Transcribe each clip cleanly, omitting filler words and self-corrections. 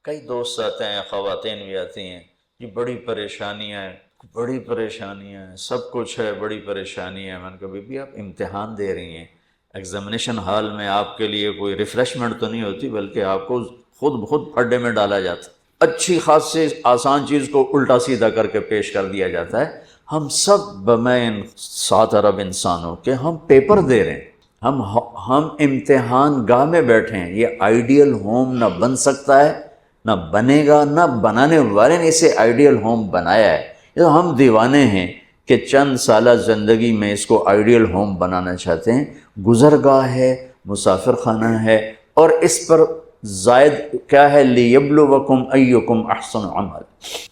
کئی دوست آتے ہیں، خواتین بھی آتی ہیں، یہ بڑی پریشانیاں ہیں، سب کچھ ہے، بڑی پریشانی ہے۔ میں نے کہا بی بی آپ امتحان دے رہی ہیں، ایگزامینیشن ہال میں آپ کے لیے کوئی ریفریشمنٹ تو نہیں ہوتی، بلکہ آپ کو خود بخود پھڈے میں ڈالا جاتا ہے، اچھی خاصی آسان چیز کو الٹا سیدھا کر کے پیش کر دیا جاتا ہے۔ ہم سب بمین 7 ارب انسانوں کے ہم پیپر دے رہے ہیں، ہم امتحان گاہ میں بیٹھے ہیں۔ یہ آئیڈیل ہوم نہ بن سکتا ہے، نہ بنے گا، نہ بنانے والے نے اسے آئیڈیل ہوم بنایا ہے۔ یہ تو ہم دیوانے ہیں کہ چند سالہ زندگی میں اس کو آئیڈیل ہوم بنانا چاہتے ہیں۔ گزرگاہ ہے، مسافر خانہ ہے، اور اس پر زائد کیا ہے، لِيَبْلُوَكُمْ أَيُّكُمْ أَحْسَنُ عَمَلًا،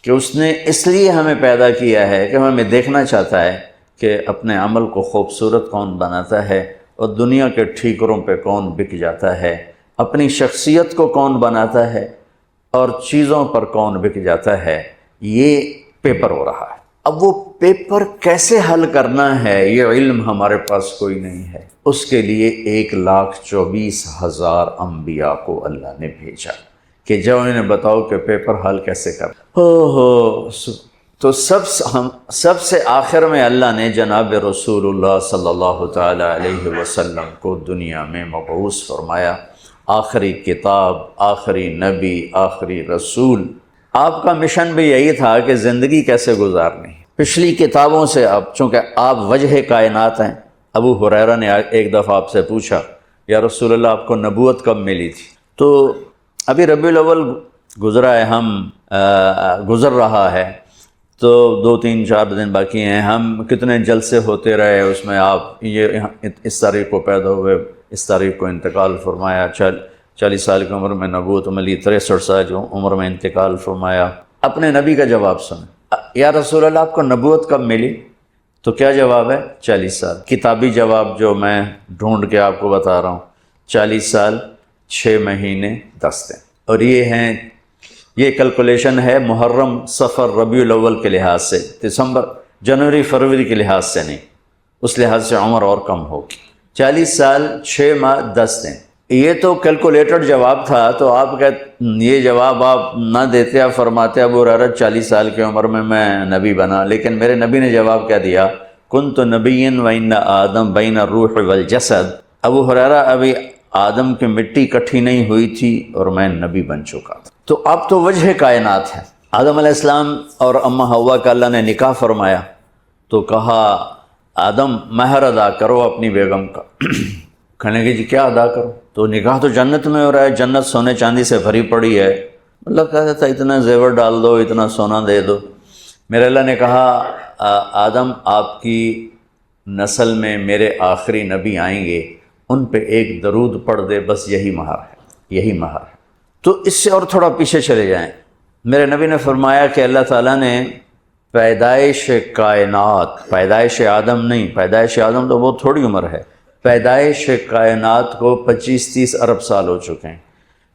کہ اس نے اس لیے ہمیں پیدا کیا ہے کہ ہمیں دیکھنا چاہتا ہے کہ اپنے عمل کو خوبصورت کون بناتا ہے اور دنیا کے ٹھیکروں پہ کون بک جاتا ہے، اپنی شخصیت کو کون بناتا ہے اور چیزوں پر کون بک جاتا ہے۔ یہ پیپر ہو رہا ہے۔ اب وہ پیپر کیسے حل کرنا ہے، یہ علم ہمارے پاس کوئی نہیں ہے۔ اس کے لیے 1,24,000 انبیاء کو اللہ نے بھیجا کہ جب انہیں بتاؤ کہ پیپر حل کیسے کر۔ تو سب سے آخر میں اللہ نے جناب رسول اللہ صلی اللہ تعالی علیہ وسلم کو دنیا میں مبعوث فرمایا، آخری کتاب، آخری نبی، آخری رسول۔ آپ کا مشن بھی یہی تھا کہ زندگی کیسے گزارنی ہے۔ پچھلی کتابوں سے اب چونکہ آپ وجہ کائنات ہیں، ابو ہریرہ نے ایک دفعہ آپ سے پوچھا یا رسول اللہ آپ کو نبوت کب ملی تھی؟ تو ابھی ربیع الاول گزرا ہے، گزر رہا ہے، تو 2-3-4 دن باقی ہیں۔ ہم کتنے جلسے ہوتے رہے، اس میں آپ یہ اس تاریخ کو پیدا ہوئے، اس تاریخ کو انتقال فرمایا، 40 سال کی عمر میں نبوت ملی، 63 سال کی عمر میں انتقال فرمایا۔ اپنے نبی کا جواب سنیں، یا رسول اللہ آپ کو نبوت کب ملی؟ تو کیا جواب ہے؟ 40 سال۔ کتابی جواب جو میں ڈھونڈ کے آپ کو بتا رہا ہوں، 40 سال 6 مہینے 10 دن۔ اور یہ کیلکولیشن ہے محرم، صفر، ربیع الاول کے لحاظ سے، دسمبر، جنوری، فروری کے لحاظ سے نہیں، اس لحاظ سے عمر اور کم ہوگی۔ 40 سال 6 ماہ 10 دن، یہ تو کیلکولیٹڈ جواب تھا۔ تو آپ یہ جواب آپ نہ دیتے، آپ فرماتے ابو ہریرہ 40 سال کی عمر میں نبی بنا، لیکن میرے نبی نے جواب کیا دیا؟ کنت نبیا وان آدم بین الروح والجسد۔ ابو ہریرہ ابھی آدم کی مٹی اکٹھی نہیں ہوئی تھی اور میں نبی بن چکا تھا۔ تو اب تو وجہ کائنات ہے۔ آدم علیہ السلام اور اماں حوا کا اللہ نے نکاح فرمایا، تو کہا آدم مہر ادا کرو اپنی بیگم کا۔ کہنے لگے جی کیا ادا کرو؟ تو نکاح تو جنت میں ہو رہا ہے، جنت سونے چاندی سے بھری پڑی ہے۔ اللہ کہتا تھا اتنا زیور ڈال دو، اتنا سونا دے دو۔ میرے اللہ نے کہا آدم آپ کی نسل میں میرے آخری نبی آئیں گے، ان پہ ایک درود پڑھ دے، بس یہی مہر ہے، یہی مہر ہے۔ تو اس سے اور تھوڑا پیچھے چلے جائیں، میرے نبی نے فرمایا کہ اللہ تعالیٰ نے پیدائش کائنات، پیدائش آدم نہیں، پیدائش آدم تو بہت تھوڑی عمر ہے، پیدائش کائنات کو 25-30 ارب سال ہو چکے ہیں۔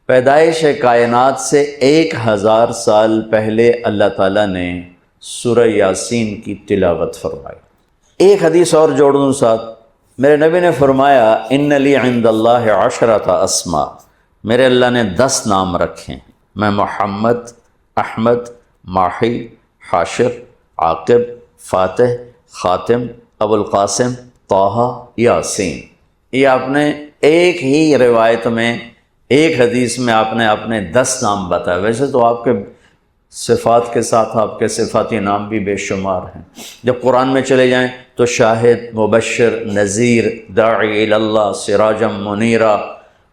پیدائش کائنات سے 1000 سال پہلے اللہ تعالیٰ نے سورہ یاسین کی تلاوت فرمائی۔ ایک حدیث اور جوڑ دوں ساتھ، میرے نبی نے فرمایا ان لی عند اللہ 10 اسماء، میرے اللہ نے 10 نام رکھے ہیں، میں محمد، احمد، ماحی، حاشر، عاقب، فاتح، خاتم، ابو القاسم، طٰہٰ، یاسین۔ یہ آپ نے ایک ہی روایت میں، ایک حدیث میں آپ نے اپنے 10 نام بتائے۔ ویسے تو آپ کے صفات کے ساتھ آپ کے صفاتی نام بھی بے شمار ہیں۔ جب قرآن میں چلے جائیں تو شاہد، مبشر، نذیر، داعی الی اللہ، سراجا منیرا،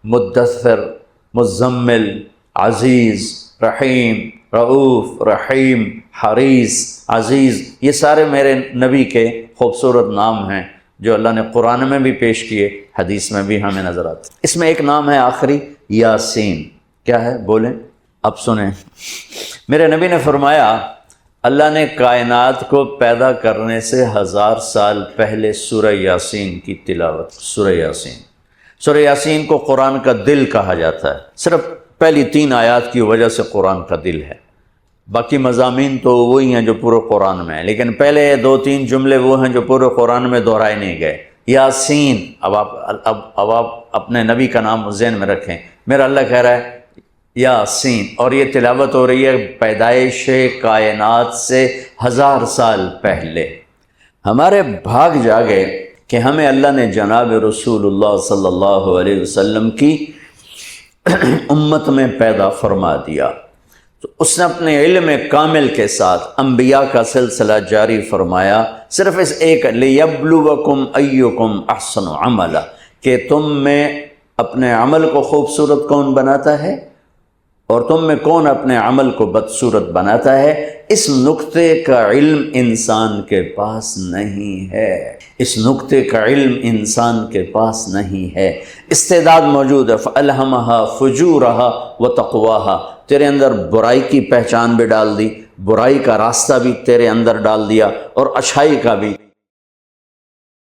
مدثر، مزمل، عزیز، رحیم، رؤوف، رحیم، حریص، عزیز، یہ سارے میرے نبی کے خوبصورت نام ہیں جو اللہ نے قرآن میں بھی پیش کیے، حدیث میں بھی ہمیں نظر آتے۔ اس میں ایک نام ہے آخری، یاسین۔ کیا ہے بولیں؟ اب سنیں، میرے نبی نے فرمایا اللہ نے کائنات کو پیدا کرنے سے 1000 سال پہلے سورہ یاسین کی تلاوت۔ سورہ یاسین، سورہ یاسین کو قرآن کا دل کہا جاتا ہے، صرف پہلی 3 آیات کی وجہ سے قرآن کا دل ہے، باقی مضامین تو وہی ہیں جو پورے قرآن میں ہیں، لیکن پہلے 2-3 جملے وہ ہیں جو پورے قرآن میں دہرائے نہیں گئے۔ یاسین، اب آپ اپنے نبی کا نام ذہن میں رکھیں، میرا اللہ کہہ رہا ہے یاسین، اور یہ تلاوت ہو رہی ہے پیدائش کائنات سے 1000 سال پہلے۔ ہمارے بھاگ جاگے کہ ہمیں اللہ نے جناب رسول اللہ صلی اللہ علیہ وسلم کی امت میں پیدا فرما دیا، تو اس نے اپنے علم کامل کے ساتھ انبیاء کا سلسلہ جاری فرمایا، صرف اس ایک لِيَبْلُوَكُمْ أَيُّكُمْ أَحْسَنُ عَمَلًا، کہ تم میں اپنے عمل کو خوبصورت کون بناتا ہے اور تم میں کون اپنے عمل کو بدصورت بناتا ہے۔ اس نقطے کا علم انسان کے پاس نہیں ہے، اس نقطے کا علم انسان کے پاس نہیں ہے۔ استعداد موجود ہے، فَأَلْهَمَهَا فُجُورَهَا وَتَقْوَاهَا، تیرے اندر برائی کی پہچان بھی ڈال دی، برائی کا راستہ بھی تیرے اندر ڈال دیا اور اچھائی کا بھی۔